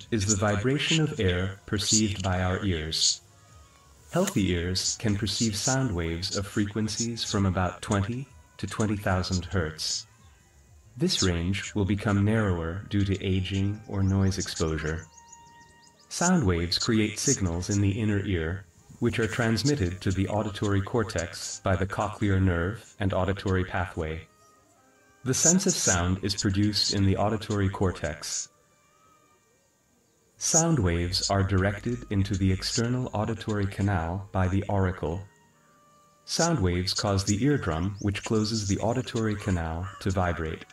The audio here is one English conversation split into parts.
sound is the vibration of air perceived by our ears. Healthy ears can perceive sound waves of frequencies from about 20 to 20,000 Hz. This range will become narrower due to aging or noise exposure. Sound waves create signals in the inner ear, which are transmitted to the auditory cortex by the cochlear nerve and auditory pathway. The sense of sound is produced in the auditory cortex. Sound waves are directed into the external auditory canal by the auricle. Sound waves cause the eardrum, which closes the auditory canal, to vibrate.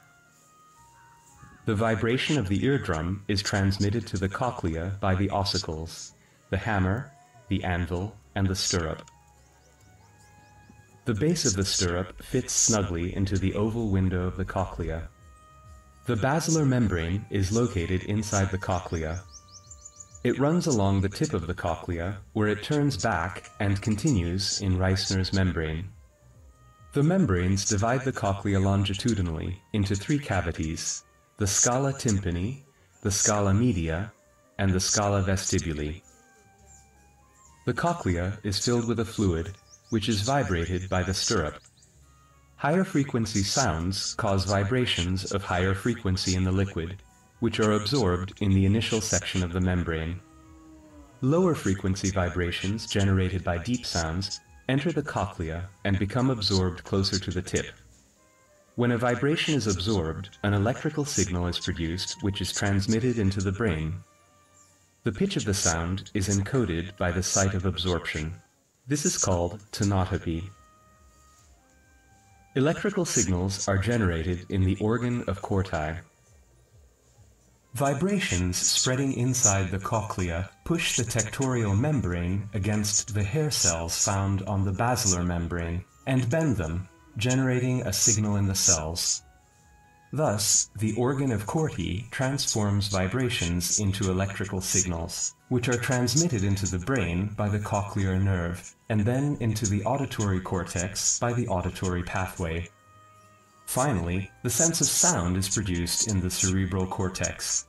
The vibration of the eardrum is transmitted to the cochlea by the ossicles, the hammer, the anvil, and the stirrup. The base of the stirrup fits snugly into the oval window of the cochlea. The basilar membrane is located inside the cochlea. It runs along the tip of the cochlea, where it turns back and continues in Reissner's membrane. The membranes divide the cochlea longitudinally into three cavities: the scala tympani, the scala media, and the scala vestibuli. The cochlea is filled with a fluid, which is vibrated by the stirrup. Higher frequency sounds cause vibrations of higher frequency in the liquid, which are absorbed in the initial section of the membrane. Lower frequency vibrations generated by deep sounds enter the cochlea and become absorbed closer to the tip. When a vibration is absorbed, an electrical signal is produced which is transmitted into the brain. The pitch of the sound is encoded by the site of absorption. This is called tonotopy. Electrical signals are generated in the organ of corti. Vibrations spreading inside the cochlea push the tectorial membrane against the hair cells found on the basilar membrane and bend them, generating a signal in the cells. Thus, the organ of corti transforms vibrations into electrical signals, which are transmitted into the brain by the cochlear nerve, and then into the auditory cortex by the auditory pathway. Finally, the sense of sound is produced in the cerebral cortex.